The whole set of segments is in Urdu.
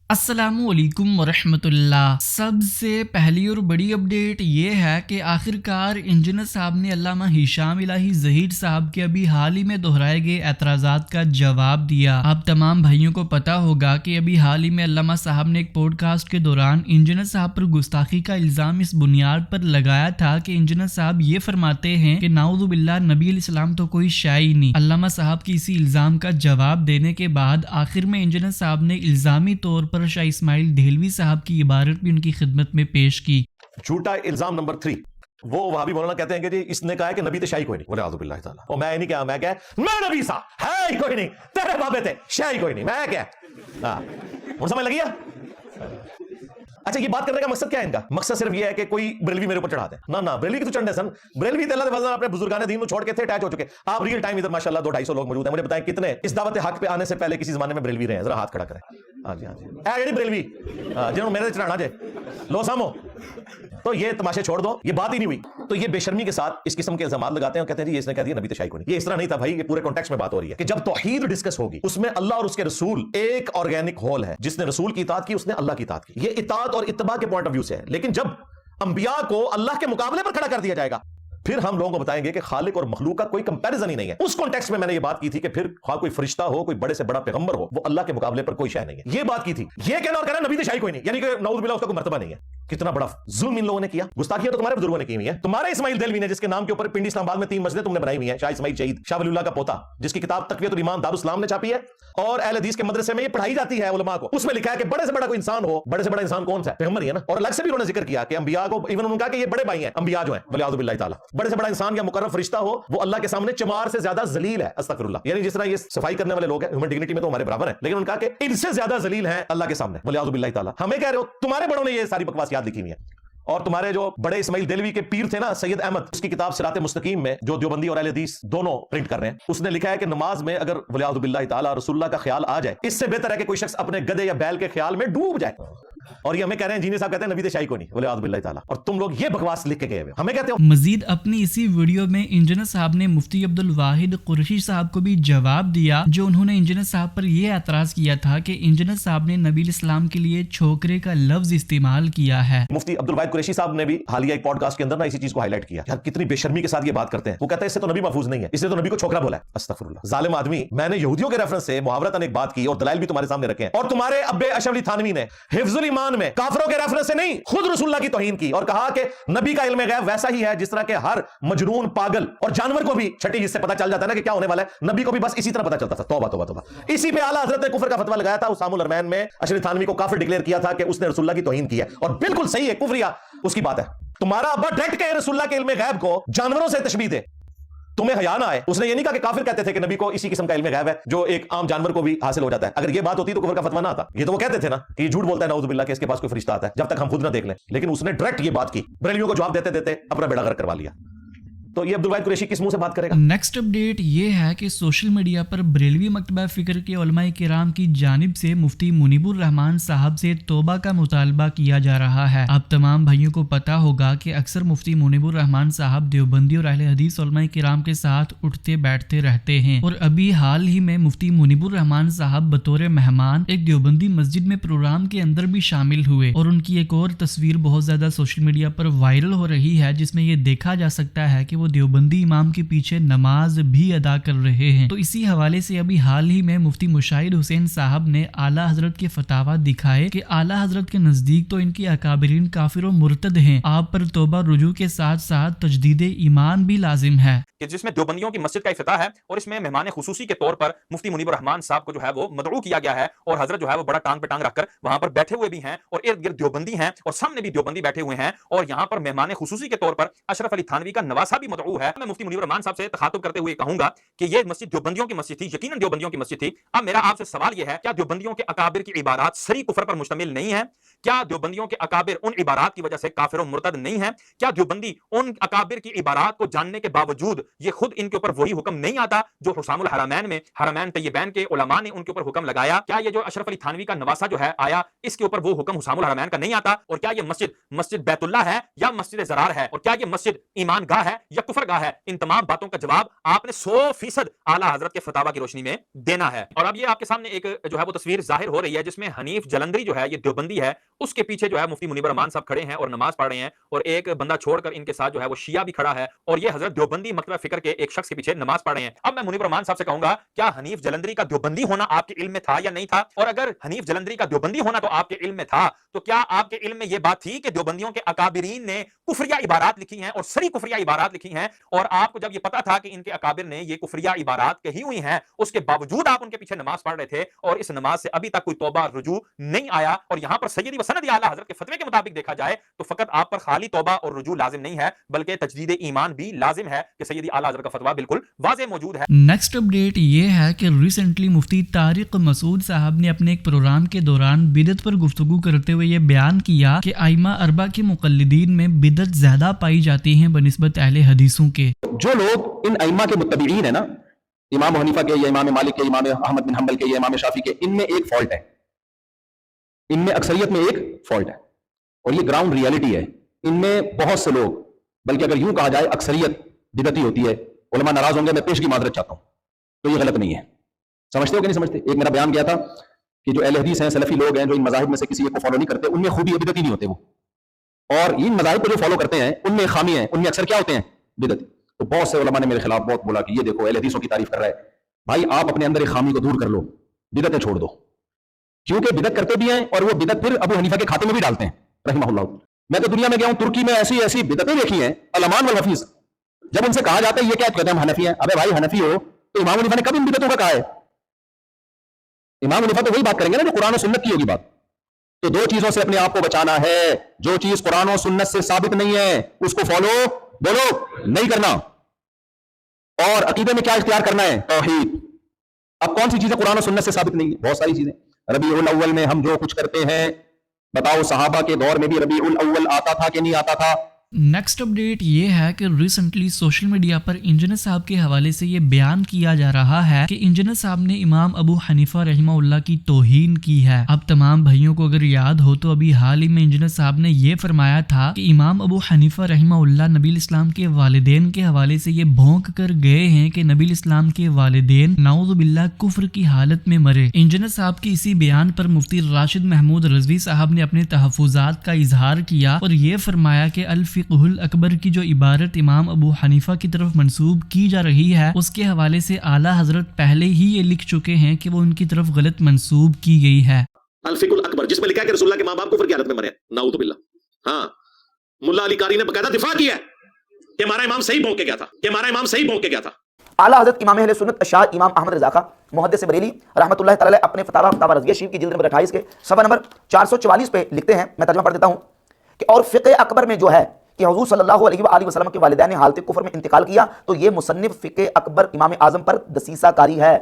السلام علیکم ورحمۃ اللہ۔ سب سے پہلی اور بڑی اپڈیٹ یہ ہے کہ آخرکار انجینئر صاحب نے علامہ ہشام الہی ظہیر صاحب کے ابھی حال ہی میں دہرائے گئے اعتراضات کا جواب دیا۔ آپ تمام بھائیوں کو پتا ہوگا کہ ابھی حال ہی میں علامہ صاحب نے ایک پوڈ کاسٹ کے دوران انجینئر صاحب پر گستاخی کا الزام اس بنیاد پر لگایا تھا کہ انجینئر صاحب یہ فرماتے ہیں کہ نعوذ باللہ نبی علیہ السلام تو کوئی شے ہی نہیں۔ علامہ صاحب کی اسی الزام کا جواب دینے کے بعد آخر میں انجینئر صاحب نے الزامی طور پر شاہ اسماعیل دہلوی صاحب کی عبارت بھی ان کی خدمت میں پیش کی۔ جھوٹا الزام نمبر 3، وہ وہابی مولانا کہتے ہیں کہ جی اس نے کہا ہے کہ نبی تو شاہی کوئی نہیں، بولے اعوذ باللہ تعالیٰ، اور میں نہیں کہا، میں کہا میں نبی سا ہے ہی کوئی نہیں، تیرے بابے تھے شاہی کوئی نہیں، میں کیا ہاں سمجھ لگی ہے؟ اچھا یہ بات کرنے کا مقصد کیا ہے ان کا؟ مقصد صرف یہ ہے کہ کوئی بریلوی میرے اوپر چڑھا دے۔ نہ بریلوی کی تو چڑھنے سن، بریلوی اللہ کے فضل اپنے بزرگان دین کو چھوڑ کے تھے اٹیچ ہو چکے۔ آپ ریئل ٹائم ادھر ماشاءاللہ 200-250 لوگ موجود ہیں، مجھے بتائیں کتنے اس دعوت حق پہ آنے سے پہلے کسی زمانے میں بریلوی رہے ہیں؟ ذرا ہاتھ کھڑا کریں۔ ہاں جی اے جڑی بریلوی جنہوں میرے چڑھانا جے لو سامو، تو یہ تماشے چھوڑ دو، یہ بات ہی نہیں ہوئی۔ تو یہ بے شرمی کے ساتھ اس قسم کے الزامات لگاتے ہیں اور کہتے ہیں جی اس نے کہہ دیا نبی تو شاہی کو نہیں۔ یہ اس طرح نہیں تھا بھائی، یہ پورے کانٹیکسٹ میں بات ہو رہی ہے کہ جب توحید ڈسکس ہوگی اس میں اللہ اور اس کے رسول ایک آرگینک ہول ہے۔ جس نے رسول کی اطاعت کی اس نے اللہ کی اطاعت کی، یہ اطاعت اور اتباع کے پوائنٹ آف ویو سے ہے۔ لیکن جب انبیاء کو اللہ کے مقابلے پر کھڑا کر دیا جائے گا پھر ہم لوگوں کو بتائیں گے کہ خالق اور مخلوق کا کوئی کمپیریزن ہی نہیں ہے۔ اس کانٹیکسٹ میں میں نے یہ بات کی تھی کہ پھر خواہ کوئی فرشتہ ہو، کوئی بڑے سے بڑا پیغمبر ہو، وہ اللہ کے مقابلے پر کوئی شے نہیں ہے، یہ بات کی تھی۔ یہ کہنا اور کہنا نبی تو شاہی کوئی نہیں، یعنی کہ نعوذ باللہ اس کا کوئی مرتبہ نہیں ہے۔ کتنا بڑا ظلم ان لوگوں نے کیا، گستاخیاں تو تمہارے بزرگوں نے کی ہوئی ہیں۔ تمہارے اسماعیل دہلوی نے جس کے نام کے اوپر پنڈی اسلام آباد میں 3 مسجدیں تم نے بنائی ہوئی ہیں، شاہ اسماعیل شہید شاہ ولی اللہ کا پوتا، جس کی کتاب تقویۃ الایمان دارالاسلام نے چھاپی ہے، اور اہل حدیث کے مدرسے میں یہ پڑھائی جاتی ہے علماء کو۔ اس میں لکھا ہے کہ بڑے سے بڑا کوئی انسان ہو، بڑے سے بڑا انسان کون سا ہے؟ پیغمبر ہی ہے نا۔ اور الگ سے بھی انہوں نے ذکر کیا کہ انبیاء کو ایون انہوں نے کہا کہ یہ بڑے بھائی ہیں انبیاء جو ہیں، ولیعوذ باللہ تعالی، بڑے سے بڑا انسان یا مقرب فرشتہ ہو وہ اللہ کے سامنے چمار سے زیادہ ذلیل ہے، استغفر اللہ۔ یعنی جس طرح یہ صفائی کرنے والے لوگ ہیں ہیومن ڈگنیٹی میں تو ہمارے برابر ہیں، لیکن ان کا کہ ان سے زیادہ ذلیل ہیں اللہ کے سامنے، ولیعوذ باللہ تعالی۔ ہمیں کہہ رہے ہو تمہارے بڑوں نے یہ ساری بکواسیات لکھی ہوئی ہیں، اور تمہارے جو بڑے اسماعیل دہلوی کے پیر تھے نا سید احمد، اس کی کتاب صراط مستقیم میں جو دیوبندی اور اہل حدیث دونوں پرنٹ کر رہے ہیں، اس نے لکھا ہے کہ نماز میں اگر ولیعوذ باللہ تعالی رسول اللہ کا خیال آ جائے اس سے بہتر ہے کہ کوئی شخص اپنے گدھے یا بیل کے خیال میں ڈوب جائے۔ اور یہ ہمیں کہہ رہے ہیں انجینئر صاحب کہتے ہیں نبی تو شاہی کو نہیں، ولیعوذ باللہ تعالی، اور تم لوگ یہ بکواس لکھ کے گئے ہوئے ہمیں کہتے ہو۔ مزید اپنی اسی ویڈیو میں انجینئر صاحب نے مفتی عبد الواحد قریشی صاحب کو بھی جواب دیا، جو انہوں نے انجینئر صاحب پر یہ اعتراض کیا تھا کہ انجینئر صاحب نے نبی علیہ السلام کے لیے چھوکرے کا لفظ استعمال کیا ہے۔ مفتی عبد الواحد قریشی صاحب نے بھی حالیہ ایک پوڈ کاسٹ کے اندر نا اسی چیز کو ہائی لائٹ کیا، یار کتنی بے شرمی کے ساتھ یہ بات کرتے ہیں۔ وہ کہتا ہے اس سے تو نبی محفوظ نہیں ہے، اس نے تو نبی کو چھوکرا بولا ہے، استغفر اللہ، ظالم آدمی۔ میں نے یہودیوں کے ریفرنس سے محاورتاً ایک بات کی اور دلائل بھی تمہارے سامنے رکھے ہیں، اور تمہارے ابے اشرف علی تھانوی نے حفظ الایمان میں کافروں کے ریفرنس سے نہیں خود رسول اللہ کی توہین کی اور کہا کہ نبی کا علم غیب ویسا ہی ہے جس طرح کہ ہر مجنون پاگل اور جانور کو بھی چھٹی حصے پتہ چل جاتا ہے نا کہ کیا ہونے والا ہے، نبی کو بھی بس اسی طرح پتہ چلتا تھا۔ توبہ توبہ توبہ۔ اسی پہ اعلیٰ حضرت نے کفر کا فتویٰ لگایا تھا، اسام الارمین میں اشرف تھانوی کو کافر ڈکلیئر کیا تھا کہ اس نے رسول اللہ کی توہین کی ہے، اور بالکل صحیح ہے، کفریہ اس کی بات ہے۔ تمہارا ابا ڈائریکٹ کہے رسول اللہ کے علم غیب کو جانوروں سے تشبیہ دے، تمہیں حیا نہ آئے۔ اس نے یہ نہیں کہا کہ کافر کہتے تھے کہ نبی کو اسی قسم کا علم غیب ہے جو ایک عام جانور کو بھی حاصل ہو جاتا ہے۔ اگر یہ بات ہوتی تو کفر کا فتویٰ نہ آتا۔ یہ تو وہ کہتے تھے نا کہ یہ جھوٹ بولتا ہے نعوذ باللہ کہ اس کے پاس کوئی فرشتہ آتا ہے جب تک ہم خود نہ دیکھ لیں، لیکن اس نے ڈائریکٹ یہ بات کی، بریلویوں کو جواب دیتے دیتے اپنا بیڑا غرق کروا لیا۔ تو یہ عبد الواحد قریشی کس منہ سے بات کرے گا؟ نیکسٹ اپڈیٹ یہ ہے کہ سوشل میڈیا پر بریلوی مکتبہ فکر کے علماء کرام کی جانب سے مفتی منیب الرحمان صاحب سے توبہ کا مطالبہ کیا جا رہا ہے۔ آپ تمام بھائیوں کو پتا ہوگا کہ اکثر مفتی منیب الرحمان صاحب دیوبندی اور اہل حدیث علماء کرام کے ساتھ اٹھتے بیٹھتے رہتے ہیں، اور ابھی حال ہی میں مفتی منیب الرحمان صاحب بطور مہمان ایک دیوبندی مسجد میں پروگرام کے اندر بھی شامل ہوئے، اور ان کی ایک اور تصویر بہت زیادہ سوشل میڈیا پر وائرل ہو رہی ہے جس میں یہ دیکھا جا سکتا ہے کہ وہ دیوبندی امام کے پیچھے نماز بھی ادا کر رہے ہیں۔ تو اسی حوالے سے ابھی حال ہی میں مفتی مشاہد حسین صاحب نے اعلیٰ حضرت کے فتاوی دکھائے کہ اعلیٰ حضرت کے نزدیک تو ان کی اکابرین کافر و مرتد ہیں، آپ پر توبہ رجوع کے ساتھ ساتھ تجدید ایمان بھی لازم ہے، کہ جس میں دیوبندیوں کی مسجد کا افتتاح ہے، اور اس میں مہمان خصوصی کے طور پر مفتی منیب الرحمان صاحب کو جو ہے وہ مدعو کیا گیا ہے، اور حضرت جو ہے وہ بڑا ٹانگ پہ ٹانگ رکھ کر وہاں پر بیٹھے ہوئے بھی ہیں، اور ارد گرد دیوبندی ہیں اور سامنے بھی دیوبندی بیٹھے ہوئے ہیں، اور یہاں پر مہمان خصوصی کے طور پر اشرف علی تھانوی کا نواسہ بھی مدعو ہے۔ میں مفتی منیب الرحمان صاحب سے تخاطب کرتے ہوئے کہوں گا کہ یہ مسجد دیوبندیوں کی مسجد تھی، یقیناً دیوبندیوں کی مسجد تھی۔ اب میرا آپ سے سوال یہ ہے، کیا دیوبندیوں کے اکابر کی عبارات صریح کفر پر مشتمل نہیں ہے؟ کیا دیوبندیوں کے اکابر ان عبارات کی وجہ سے کافر و مرتد نہیں ہیں؟ کیا دیوبندی ان اکابر کی عبارات کو جاننے کے باوجود یہ خود ان کے اوپر وہی حکم نہیں آتا جو حسام الحرمین میں حرمین طیبین کے علماء نے ان کے اوپر حکم لگایا؟ کیا یہ جو اشرف علی تھانوی کا نواسہ جو ہے آیا، اس کے اوپر وہ حکم حسام الحرمین کا نہیں آتا؟ اور کیا یہ مسجد بیت اللہ ہے یا مسجد زرار ہے؟ اور کیا یہ مسجد ایمان گاہ ہے یا کفر گاہ ہے؟ ان تمام باتوں کا جواب آپ نے 100% اعلیٰ حضرت کے فتاوی کی روشنی میں دینا ہے۔ اور اب یہ آپ کے سامنے ایک جو ہے وہ تصویر ظاہر ہو رہی ہے جس میں حنیف جلندری جو ہے یہ دیوبندی ہے، اس کے پیچھے جو ہے مفتی منیب الرحمان صاحب کھڑے ہیں اور نماز پڑھ رہے ہیں، اور ایک بندہ چھوڑ کر ان کے ساتھ جو ہے وہ شیعہ بھی کھڑا ہے، اور یہ حضرت دیوبندی مکتبہ فکر کے ایک شخص کے پیچھے نماز پڑھ رہے ہیں۔ اب میں منیب الرحمان صاحب سے کہوں گا کیا حنیف جلندری کا دیوبندی ہونا آپ کے علم میں تھا یا نہیں تھا؟ اور اگر حنیف جلندری کا دیوبندی ہونا تو آپ کے علم میں تھا تو کیا آپ کے علم میں یہ بات تھی کہ دیوبندیوں کے اکابرین نے کفریہ عبارات لکھی ہیں اور سری کفریہ عبارات لکھی ہیں، اور آپ کو جب یہ پتا تھا کہ ان کے اکابر نے یہ کفریہ عبارات کہی ہوئی ہیں، اس کے باوجود آپ ان کے پیچھے نماز پڑھ رہے تھے اور اس نماز سے ابھی تک کوئی توبہ رجوع نہیں آیا؟ اور یہاں پر سیدی و سندی اعلیٰ حضرت کے فتوے کے مطابق دیکھا جائے تو فقط آپ پر خالی توبہ اور رجوع لازم نہیں ہے بلکہ تجدید ایمان بھی لازم ہے کہ سیدی اعلیٰ حضرت کا فتویٰ بالکل واضح موجود ہے۔ نیکسٹ اپڈیٹ یہ ہے کہ ریسنٹلی مفتی طارق مسعود صاحب نے اپنے ایک پروگرام کے دوران بدعت پر گفتگو کرتے ہوئے یہ بیان کیا کہ ائمہ اربعہ کے مقلدین میں بدعت زیادہ پائی جاتی ہیں بنسبت اہل حدیثوں کے۔ جو لوگ ان ائمہ کے متبعین ہیں نا، امام حنیفہ کے یا امام مالک کے، امام احمد بن حنبل کے یا امام شافعی کے، ان میں ایک فالٹ ہے، ان میں اکثریت میں ایک فالٹ ہے، اور یہ گراؤنڈ ریالٹی ہے۔ ان میں بہت سے لوگ، بلکہ اگر یوں کہا جائے اکثریت بدعتی ہوتی ہے۔ علماء ناراض ہوں گے، میں پیشگی معذرت چاہتا ہوں، تو یہ غلط نہیں ہے۔ سمجھتے ہو کہ نہیں سمجھتے؟ ایک میرا بیان گیا تھا کہ جو اہل حدیث ہیں، سلفی لوگ ہیں جو ان مذاہب میں سے کسی ایک کو فالو نہیں کرتے، ان میں خوبی بدعتی نہیں ہوتے وہ، اور ان مذاہب کو جو فالو کرتے ہیں ان میں خامی ہے، ان میں اکثر کیا ہوتے ہیں؟ بدعتی۔ تو بہت سے علماء نے میرے خلاف بہت بولا کہ یہ دیکھو اہل حدیثوں کی تعریف کر رہا ہے۔ بھائی آپ اپنے اندر ایک خامی کو دور کر لو، بدعتیں چھوڑ دو، کیونکہ بدعت کرتے بھی ہیں اور وہ بدعت پھر ابو حنیفہ کے کھاتے میں بھی ڈالتے ہیں رحمہ اللہ۔ میں تو دنیا میں گیا ہوں، ترکی میں ایسی ایسی بدعتیں دیکھی ہیں، علمان والحفیظ، جب ان سے کہا جاتا ہے یہ کیا کہتے ہیں ہم حنفی ہیں، ابے بھائی حنفی ہو تو امام حنیفہ نے کب ان بدعتوں کا کہا ہے؟ امام حنیفہ تو وہی بات کریں گے نا جو قرآن و سنت کی ہوگی بات۔ تو دو چیزوں سے اپنے آپ کو بچانا ہے، جو چیز قرآن و سنت سے ثابت نہیں ہے اس کو فالو بولو نہیں کرنا، اور عقیدے میں کیا اختیار کرنا ہے؟ توحید۔ اب کون سی چیزیں قرآن و سنت سے ثابت نہیں ہے؟ بہت ساری چیزیں۔ ربیع الاول میں ہم جو کچھ کرتے ہیں، بتاؤ صحابہ کے دور میں بھی ربیع الاول آتا تھا کہ نہیں آتا تھا؟ نیکسٹ اپڈیٹ یہ ہے کہ ریسنٹلی سوشل میڈیا پر انجینئر صاحب کے حوالے سے یہ بیان کیا جا رہا ہے کہ انجینئر صاحب نے امام ابو حنیفہ رحمہ اللہ کی توہین کی ہے۔ اب تمام بھائیوں کو اگر یاد ہو تو ابھی حال ہی میں انجینئر صاحب نے یہ فرمایا تھا کہ امام ابو حنیفہ رحمہ اللہ نبی الاسلام کے والدین کے حوالے سے یہ بھونک کر گئے ہیں کہ نبی الاسلام کے والدین نعوذ باللہ کفر کی حالت میں مرے۔ انجینئر صاحب کی اسی بیان پر مفتی راشد محمود رضوی صاحب نے اپنے تحفظات کا اظہار کیا اور یہ فرمایا کہ الفقہ الاکبر کی جو عبارت امام ابو حنیفہ کی طرف منسوب کی جا رہی ہے اس کے حوالے سے اعلیٰ حضرت پہلے ہی یہ لکھ چکے ہیں کہ وہ ان کی طرف غلط منسوب کی گئی ہے۔ الفقہ الاکبر جس میں لکھا ہے کہ رسول اللہ کے ماں باپ کفر کی حالت میں مرے، نعوذ باللہ۔ ہاں، ملا علی قاری نے باقاعدہ دفاع کیا ہے کہ ہمارا امام صحیح بھونک کے گیا تھا، کہ ہمارا امام صحیح بھونک کے گیا تھا۔ اعلیٰ حضرت امام اہل سنت اشاعرہ امام احمد رضا خان محدث بریلی رحمۃ اللہ تعالی اپنے فتاوی رضویہ شریف کی جلد نمبر 28 کے صفحہ نمبر 444 پہ لکھتے ہیں، میں ترجمہ پڑھ دیتا ہوں کہ اور فقہ اکبر میں جو ہے کہ حضور صلی اللہ علیہ وآلہ وسلم کے والدین نے حالت کفر میں انتقال کیا تو یہ مصنف فقہ اکبر امام اعظم پر دسیسہ کاری ہے۔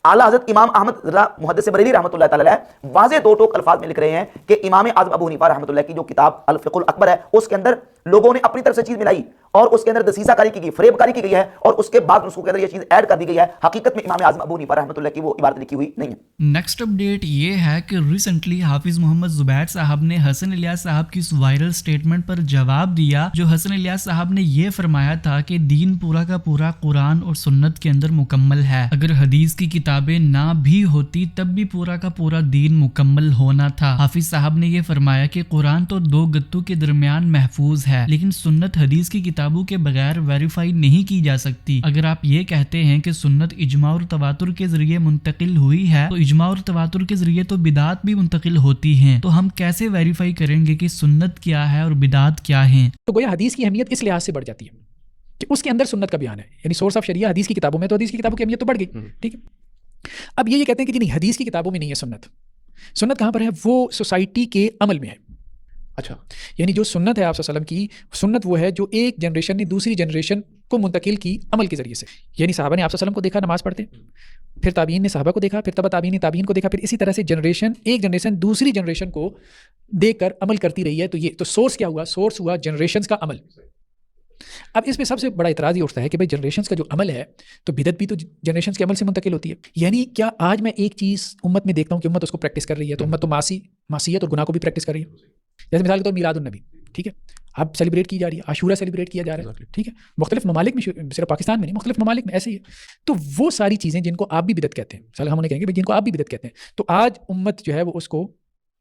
اعلیٰ حضرت امام احمد رضا محدث بریلی رحمۃ اللہ تعالی واضح دو ٹوک الفاظ میں لکھ رہے ہیں کہ امام اعظم ابو حنیفہ رحمۃ اللہ کی جو کتاب الفقہ الاکبر ہے اس کے اندر لوگوں نے اپنی طرف سے چیز ملائی اور اس کے اندر دسیسہ کاری کی گئی، فریب کاری کی گئی ہے، اور اس کے بعد نسخوں کے اندر یہ چیز ایڈ کر دی گئی ہے۔ حقیقت میں امام اعظم ابو حنیفہ رحمۃ اللہ کی وہ عبارت لکھی ہوئی نہیں ہے۔ نیکسٹ اپڈیٹ یہ ہے کہ ریسنٹلی حافظ محمد زبیر صاحب نے حسن الیاس صاحب کی اس وائرل سٹیٹمنٹ پر جواب دیا جو حسن الیاس صاحب نے یہ فرمایا تھا کہ دین پورا کا پورا قرآن اور سنت کے اندر مکمل ہے، اگر حدیث کی کتابیں نہ بھی ہوتی تب بھی پورا کا پورا دین مکمل ہونا تھا۔ حافظ صاحب نے یہ فرمایا کہ قرآن تو دو گتوں کے درمیان محفوظ ہے لیکن سنت حدیث کی کتابوں کے بغیر ویریفائی نہیں کی جا سکتی۔ اگر آپ یہ کہتے ہیں کہ سنت اجماع اور تواتر کے ذریعے منتقل ہوئی ہے تو اجماع اور تواتر کے ذریعے تو بدعات بھی منتقل ہوتی ہیں، تو ہم کیسے ویریفائی کریں گے کہ سنت کیا ہے اور بدعات کیا ہیں؟ تو گویا حدیث کی اہمیت اس لحاظ سے بڑھ جاتی ہے کہ اس کے اندر سنت کا بیان ہے، یعنی سورس آف شریعہ حدیث کی کتابوں میں، تو حدیث کی کتابوں کی اہمیت تو بڑھ گئی، ٹھیک ہے۔ اب یہ کہتے ہیں کہ نہیں حدیث کی کتابوں میں نہیں ہے سنت، سنت کہاں پر ہے؟ وہ سوسائٹی کے عمل میں ہے۔ اچھا، یعنی جو سنت ہے آپ صلی اللہ علیہ وسلم کی سنت وہ ہے جو ایک جنریشن نے دوسری جنریشن کو منتقل کی عمل کے ذریعے سے، یعنی صحابہ نے آپ صلی اللہ علیہ وسلم کو دیکھا نماز پڑھتے، پھر تابعین نے صحابہ کو دیکھا، پھر تبع تابعین نے تابعین کو دیکھا، پھر اسی طرح سے ایک جنریشن دوسری جنریشن کو دیکھ کر عمل کرتی رہی ہے۔ تو یہ تو سورس کیا ہوا؟ سورس ہوا جنریشنز کا عمل، اب اس پہ سب سے بڑا اعتراض یہ اٹھتا ہے کہ بھائی جنریشنز کا جو عمل ہے تو بدعت بھی تو جنریشنز کے عمل سے منتقل ہوتی ہے. یعنی کیا آج میں ایک چیز امت میں دیکھتا ہوں کہ امت اس کو پریکٹس کر رہی ہے تو امت تو معصیت اور گناہ کو بھی پریکٹس کر رہی ہے. جیسے مثال کے طور پر میلاد النبی, ٹھیک ہے, اب سیلیبریٹ کی جا رہی ہے, عاشورہ سیلیبریٹ کیا جا رہا ہے, ٹھیک ہے, مختلف ممالک میں, صرف پاکستان میں نہیں, مختلف ممالک میں ایسے ہی ہے. تو وہ ساری چیزیں جن کو آپ بھی بدعت کہتے ہیں, مثال ہم انہیں کہیں گے جن کو آپ بھی بدعت کہتے ہیں, تو آج امت جو ہے وہ اس کو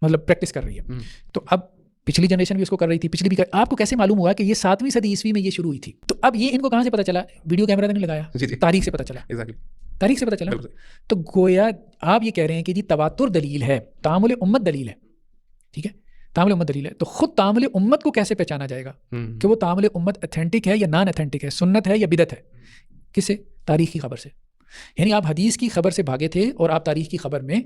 مطلب پریکٹس کر رہی ہے. تو اب پچھلی جنریشن بھی اس کو کر رہی تھی, پچھلی بھی آپ کو کیسے معلوم ہوا کہ یہ 7ویں صدی عیسوی میں یہ شروع ہوئی تھی؟ تو اب یہ ان کو کہاں سے پتہ چلا؟ ویڈیو کیمرہ نے نہیں لگایا, تاریخ سے پتہ چلا, تاریخ سے پتہ چلا. تو گویا آپ یہ کہہ رہے ہیں کہ جی تواتر دلیل ہے, تعامل امت دلیل ہے, ٹھیک ہے, تعامل امت دلیل ہے. تو خود تعامل امت کو کیسے پہچانا جائے گا کہ وہ تعامل امت اتھینٹک ہے یا نان اتھینٹک ہے, سنت ہے یا بدعت ہے؟ کس سے؟ تاریخ کی خبر سے. یعنی آپ حدیث کی خبر سے بھاگے تھے اور آپ تاریخ کی خبر میں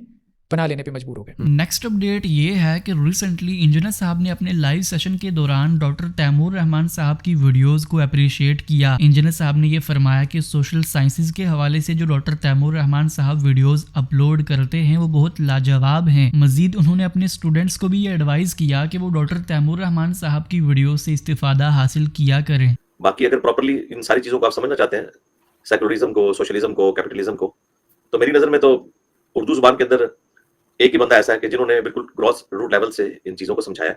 پناہ لینے پہ مجبور ہو گئے. نیکسٹ اپڈیٹ یہ ہے کہ ریسنٹلی انجینئر صاحب نے اپنے لائیو سیشن کے دوران ڈاکٹر تیمور رحمان صاحب کی ویڈیوز کو اپریشیٹ کیا. انجینئر صاحب نے یہ فرمایا کہ سوشل سائنسز کے حوالے سے جو ڈاکٹر تیمور رحمان صاحب ویڈیوز اپلوڈ کرتے ہیں وہ بہت لاجواب ہیں. مزید انہوں نے اپنے اسٹوڈنٹس کو بھی یہ ایڈوائز کیا کہ وہ ڈاکٹر تیمور رحمان صاحب کی ویڈیوز سے استفادہ حاصل کیا کریں. باقی اگر پراپرلی ان ساری چیزوں کو آپ سمجھنا چاہتے ہیں, سیکولرزم کو, سوشلزم کو, کیپٹلزم کو, تو میری نظر میں تو اردو زبان کے اندر ایک ہی بندہ ایسا ہے کہ جنہوں نے بالکل گراس روٹ لیول سے ان چیزوں کو سمجھایا.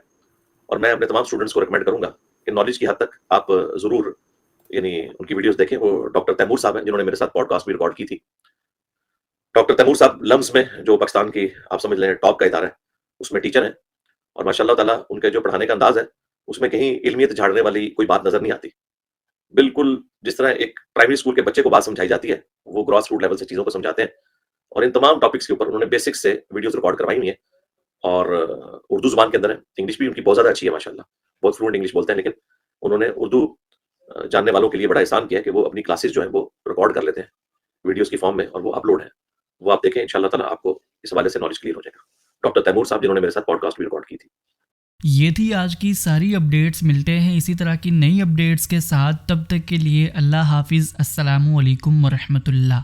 اور میں اپنے تمام اسٹوڈنٹس کو ریکمینڈ کروں گا کہ نالج کی حد تک آپ ضرور یعنی ان کی ویڈیوز دیکھیں. وہ ڈاکٹر تیمور صاحب ہیں جنہوں نے میرے ساتھ پوڈ کاسٹ بھی ریکارڈ کی تھی. ڈاکٹر تیمور صاحب لمز میں جو پاکستان کی آپ سمجھ لیں ٹاپ کا ادارہ ہے اس میں ٹیچر ہیں, اور ماشاء اللہ تعالیٰ ان کے جو پڑھانے کا انداز ہے اس میں کہیں علمیت جھاڑنے والی کوئی بات نظر نہیں آتی. بالکل جس طرح ایک پرائمری اسکول کے بچے کو بات سمجھائی جاتی ہے وہ گراس روٹ لیول سے چیزوں کو سمجھاتے ہیں. اور ان تمام ٹاپکس کے اوپر انہوں نے بیسکس سے ویڈیوز ریکارڈ کروائی ہوئی ہیں, اور اردو زبان کے اندر ہے. انگلش بھی ان کی بہت زیادہ اچھی ہے ماشاء اللہ, بہت فلوئنٹ انگلش بولتے ہیں, لیکن انہوں نے اردو جاننے والوں کے لیے بڑا احسان کیا کہ وہ اپنی کلاسز جو ہیں وہ ریکارڈ کر لیتے ہیں ویڈیوز کی فارم میں, اور وہ اپلوڈ ہیں. وہ آپ دیکھیں, انشاءاللہ تعالیٰ آپ کو اس حوالے سے نالج کلیئر ہو جائے گا. ڈاکٹر تیمور صاحب جنہوں نے میرے ساتھ پوڈ کاسٹ بھی ریکارڈ کی تھی. یہ تھی آج کی ساری اپڈیٹس. ملتے ہیں اسی طرح کی نئی اپڈیٹس کے ساتھ, تب تک کے لیے اللہ حافظ. السلام علیکم ورحمۃ اللہ.